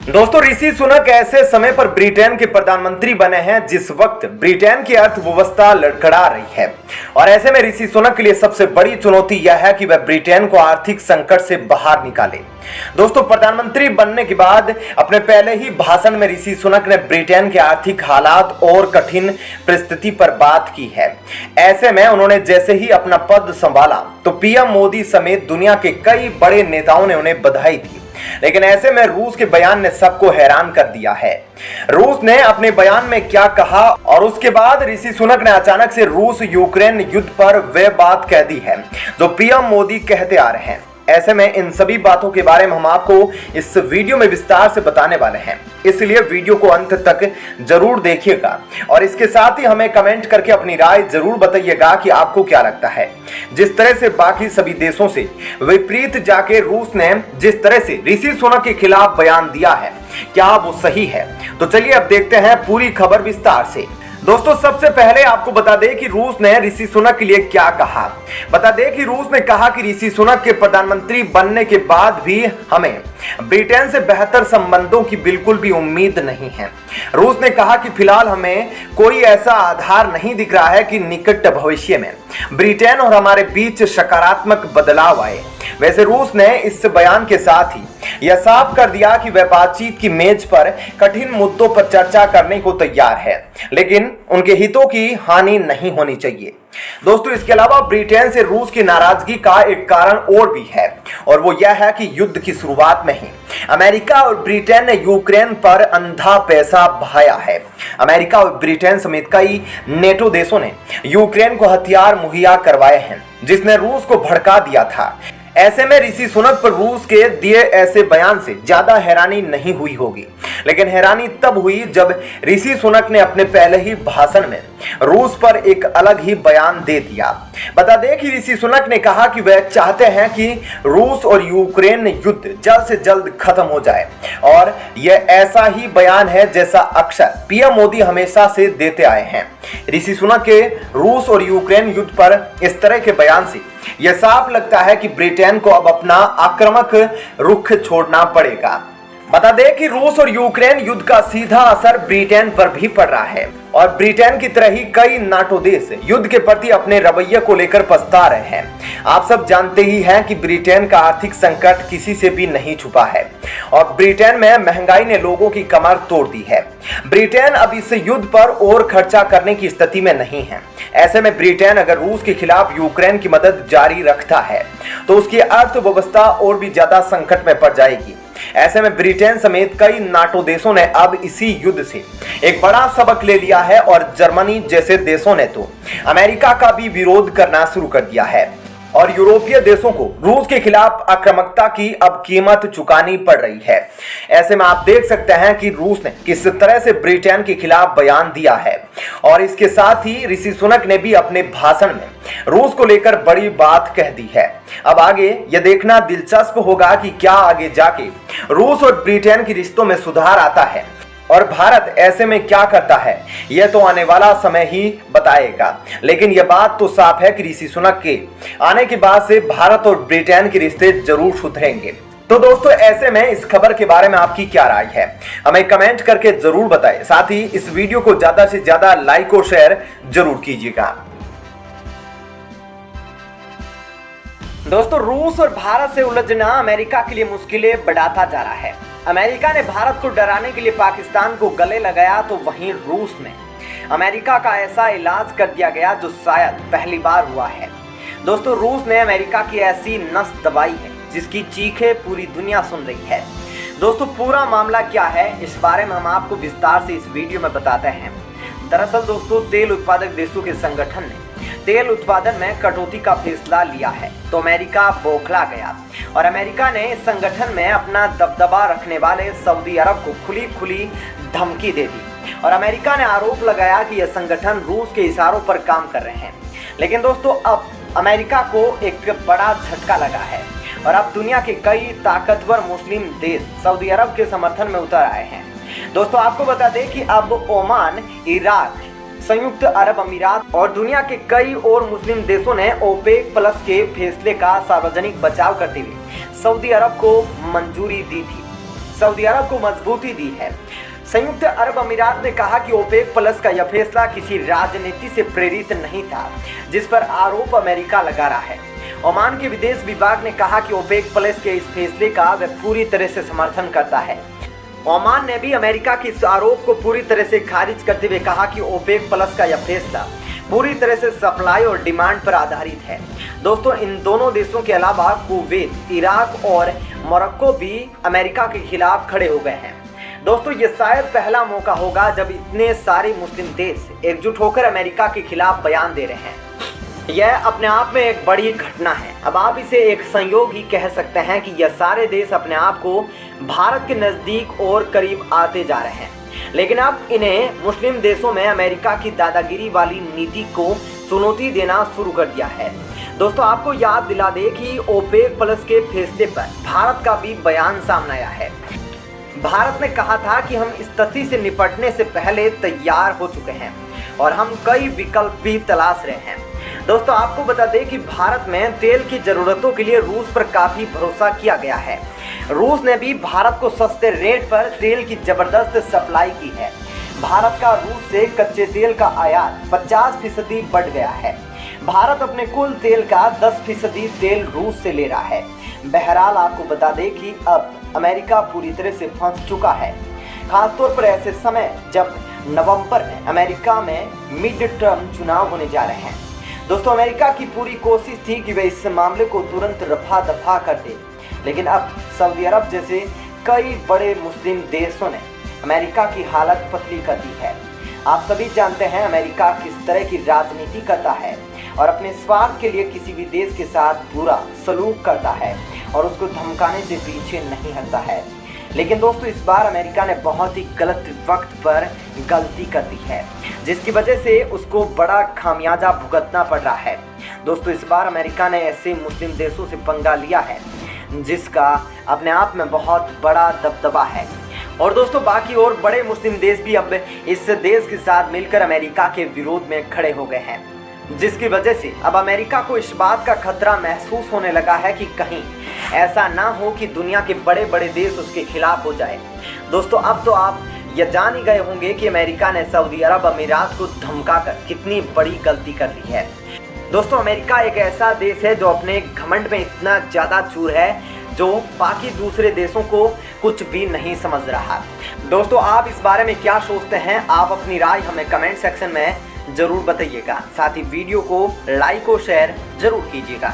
दोस्तों, ऋषि सुनक ऐसे समय पर ब्रिटेन के प्रधानमंत्री बने हैं जिस वक्त ब्रिटेन की अर्थव्यवस्था लड़खड़ा रही है। और ऐसे में ऋषि सुनक के लिए सबसे बड़ी चुनौती यह है कि वह ब्रिटेन को आर्थिक संकट से बाहर निकाले। दोस्तों, प्रधानमंत्री बनने के बाद अपने पहले ही भाषण में ऋषि सुनक ने ब्रिटेन के आर्थिक हालात और कठिन परिस्थिति पर बात की है। ऐसे में उन्होंने जैसे ही अपना पद संभाला तो पीएम मोदी समेत दुनिया के कई बड़े नेताओं ने उन्हें बधाई दी। लेकिन ऐसे में रूस के बयान ने सबको हैरान कर दिया है। रूस ने अपने बयान में क्या कहा और उसके बाद ऋषि सुनक ने अचानक से रूस यूक्रेन युद्ध पर वह बात कह दी है जो पीएम मोदी कहते आ रहे हैं। ऐसे में इन सभी बातों के बारे में हम आपको इस वीडियो में विस्तार से बताने वाले हैं, इसलिए वीडियो को अंत तक जरूर देखिएगा और इसके साथ ही हमें कमेंट करके अपनी राय जरूर बताइएगा कि आपको क्या लगता है। जिस तरह से बाकी सभी देशों से विपरीत जाके रूस ने जिस तरह से ऋषि सुनक के खिलाफ बयान दिया है, क्या वो सही है? तो चलिए अब देखते हैं पूरी खबर विस्तार से। दोस्तों, सबसे पहले आपको बता दें कि रूस ने ऋषि सुनक के लिए क्या कहा। बता दें कि रूस ने कहा कि ऋषि सुनक के प्रधानमंत्री बनने के बाद भी हमें ब्रिटेन से बेहतर संबंधों की बिल्कुल भी उम्मीद नहीं है। रूस ने कहा कि फिलहाल हमें कोई ऐसा आधार नहीं दिख रहा है कि निकट भविष्य में ब्रिटेन और हमारे बीच सकारात्मक बदलाव आए। वैसे रूस ने इस बयान के साथ ही यह साफ कर दिया कि वह बातचीत की मेज पर कठिन मुद्दों पर चर्चा करने को तैयार है, लेकिन उनके हितों की हानि नहीं होनी चाहिए। दोस्तों, इसके अलावा ब्रिटेन से रूस की नाराजगी का एक कारण और भी है और वो यह है कि युद्ध की शुरुआत में ही अमेरिका और ब्रिटेन ने यूक्रेन पर अंधा पैसा बहाया है। अमेरिका और ब्रिटेन समेत कई नेटो देशों ने यूक्रेन को हथियार मुहैया करवाए हैं, जिसने रूस को भड़का दिया था। ऐसे में ऋषि सुनक पर रूस के दिए ऐसे बयान से ज्यादा हैरानी नहीं हुई होगी, लेकिन हैरानी तब हुई जब ऋषि सुनक ने अपने पहले ही भाषण में रूस पर एक अलग ही बयान दे दिया। बता दें कि ऋषि सुनक ने कहा कि वह चाहते हैं कि रूस और यूक्रेन युद्ध जल्द से जल्द खत्म हो जाए और यह ऐसा ही बयान है जैसा अक्सर पीएम मोदी हमेशा से देते आए हैं। ऋषि सुनक के रूस और यूक्रेन युद्ध पर इस तरह के बयान से यह साफ लगता है कि ब्रिटेन को अब अपना आक्रामक रुख छोड़ना पड़ेगा। बता दें कि रूस और यूक्रेन युद्ध का सीधा असर ब्रिटेन पर भी पड़ रहा है और ब्रिटेन की तरह ही कई नाटो देश युद्ध के प्रति अपने रवैये को लेकर पछता रहे हैं। आप सब जानते ही हैं कि ब्रिटेन का आर्थिक संकट किसी से भी नहीं छुपा है और ब्रिटेन में महंगाई ने लोगों की कमर तोड़ दी है। ब्रिटेन अब इस युद्ध पर और खर्चा करने की स्थिति में नहीं है। ऐसे में ब्रिटेन अगर रूस के खिलाफ यूक्रेन की मदद जारी रखता है तो उसकी अर्थव्यवस्था और भी ज्यादा संकट में पड़ जाएगी। ऐसे में ब्रिटेन समेत कई नाटो देशों ने अब इसी युद्ध से एक बड़ा सबक ले लिया है और जर्मनी जैसे देशों ने तो अमेरिका का भी विरोध करना शुरू कर दिया है और यूरोपीय देशों को रूस के खिलाफ आक्रामकता की अब कीमत चुकानी पड़ रही है। ऐसे में आप देख सकते हैं कि रूस ने किस तरह से ब्रिटेन के खिलाफ बयान दिया है और इसके साथ ही ऋषि सुनक ने भी अपने भाषण में रूस को लेकर बड़ी बात कह दी है। अब आगे यह देखना दिलचस्प होगा कि क्या आगे जाके रूस और ब्रिटेन के रिश्तों में सुधार आता है और भारत ऐसे में क्या करता है, यह तो आने वाला समय ही बताएगा। लेकिन यह बात तो साफ है कि ऋषि सुनक के आने के बाद से भारत और ब्रिटेन के रिश्ते जरूर सुधरेंगे। तो दोस्तों, ऐसे में इस खबर के बारे में आपकी क्या राय है, हमें कमेंट करके जरूर बताएं। साथ ही इस वीडियो को ज्यादा से ज्यादा लाइक और शेयर जरूर कीजिएगा। दोस्तों, रूस और भारत से उलझना अमेरिका के लिए मुश्किलें बढ़ाता जा रहा है। अमेरिका ने भारत को डराने के लिए पाकिस्तान को गले लगाया तो वहीं रूस में अमेरिका का ऐसा इलाज कर दिया गया जो शायद पहली बार हुआ है। दोस्तों, रूस ने अमेरिका की ऐसी नस दबाई है जिसकी चीखें पूरी दुनिया सुन रही है। दोस्तों, पूरा मामला क्या है इस बारे में हम आपको विस्तार से इस वीडियो में बताते हैं। दरअसल दोस्तों, तेल उत्पादक देशों के संगठन ने तेल उत्पादन में कटौती का फैसला लिया है तो अमेरिका बौखला गया और अमेरिका ने इस संगठन में अपना दबदबा रखने वाले सऊदी अरब को खुली धमकी दे दी और अमेरिका ने आरोप लगाया कि यह संगठन रूस के इशारों पर काम कर रहे हैं। लेकिन दोस्तों, अब अमेरिका को एक बड़ा झटका लगा है और अब दुनिया के कई ताकतवर मुस्लिम देश सऊदी अरब के समर्थन में उतर आए हैं। दोस्तों, आपको बता दें कि अब ओमान, इराक, संयुक्त अरब अमीरात और दुनिया के कई और मुस्लिम देशों ने ओपेक प्लस के फैसले का सार्वजनिक बचाव करते हुए सऊदी अरब को मंजूरी दी थी। सऊदी अरब को मजबूती दी है। संयुक्त अरब अमीरात ने कहा कि ओपेक प्लस का यह फैसला किसी राजनीति से प्रेरित नहीं था, जिस पर आरोप अमेरिका लगा रहा है। ओमान के विदेश विभाग ने कहा कि ओपेक प्लस के इस फैसले का वह पूरी तरह से समर्थन करता है। ओमान ने भी अमेरिका के इस आरोप को पूरी तरह से खारिज करते हुए कहा कि ओपेक प्लस का यह फैसला पूरी तरह से सप्लाई और डिमांड पर आधारित है। दोस्तों, इन दोनों देशों के अलावा कुवैत, इराक और मोरक्को भी अमेरिका के खिलाफ खड़े हो गए हैं। दोस्तों, ये शायद पहला मौका होगा जब इतने सारे मुस्लिम देश एकजुट होकर अमेरिका के खिलाफ बयान दे रहे हैं। यह अपने आप में एक बड़ी घटना है। अब आप इसे एक संयोग ही कह सकते हैं कि यह सारे देश अपने आप को भारत के नज़दीक और करीब आते जा रहे हैं, लेकिन अब इन्हें मुस्लिम देशों में अमेरिका की दादागिरी वाली नीति को चुनौती देना शुरू कर दिया है। दोस्तों, आपको याद दिला दें कि ओपेक प्लस के फैसले पर भारत का भी बयान सामने आया है। भारत ने कहा था कि हम इस स्थिति से निपटने से पहले तैयार हो चुके हैं और हम कई विकल्प भी तलाश रहे हैं। दोस्तों, आपको बता दें कि भारत में तेल की ज़रूरतों के लिए रूस पर काफ़ी भरोसा किया गया है। रूस ने भी भारत को सस्ते रेट पर तेल की ज़बरदस्त सप्लाई की है। भारत का रूस से कच्चे तेल का आयात 50% बढ़ गया है। भारत अपने कुल तेल का 10% तेल रूस से ले रहा है। बहरहाल, आपको बता दें कि अब अमेरिका पूरी तरह से फंस चुका है, खासतौर पर ऐसे समय जब नवंबर में अमेरिका में मिड टर्म चुनाव होने जा रहे हैं। दोस्तों, अमेरिका की पूरी कोशिश थी कि वे इस मामले को तुरंत रफा दफा कर दे, लेकिन अब सऊदी अरब जैसे कई बड़े मुस्लिम देशों ने अमेरिका की हालत पतली कर दी है। आप सभी जानते हैं अमेरिका किस तरह की राजनीति करता है और अपने स्वार्थ के लिए किसी भी देश के साथ बुरा सलूक करता है और उसको धमकाने से पीछे नहीं हटता है। लेकिन दोस्तों, इस बार अमेरिका ने बहुत ही गलत वक्त पर गलती कर दी है, जिसकी वजह से उसको बड़ा खामियाजा भुगतना पड़ रहा है। दोस्तों, इस बार अमेरिका ने ऐसे मुस्लिम देशों से पंगा लिया है जिसका अपने आप में बहुत बड़ा दबदबा है। और दोस्तों, बाकी और बड़े मुस्लिम देश भी अब इस देश के साथ मिलकर अमेरिका के विरोध में खड़े हो गए हैं, जिसकी वजह से अब अमेरिका को इस बात का खतरा महसूस होने लगा है कि कहीं ऐसा ना हो कि दुनिया के बड़े बड़े देश उसके खिलाफ हो जाए। दोस्तों, अब तो आप यह जान ही गए होंगे कि अमेरिका ने सऊदी अरब अमीरात को धमकाकर कितनी बड़ी गलती कर ली है। दोस्तों, अमेरिका एक ऐसा देश है जो अपने घमंड में इतना ज़्यादा चूर है जो बाकी दूसरे देशों को कुछ भी नहीं समझ रहा। दोस्तों, आप इस बारे में क्या सोचते हैं? आप अपनी राय हमें कमेंट सेक्शन में ज़रूर बताइएगा। साथ ही वीडियो को लाइक और शेयर ज़रूर कीजिएगा।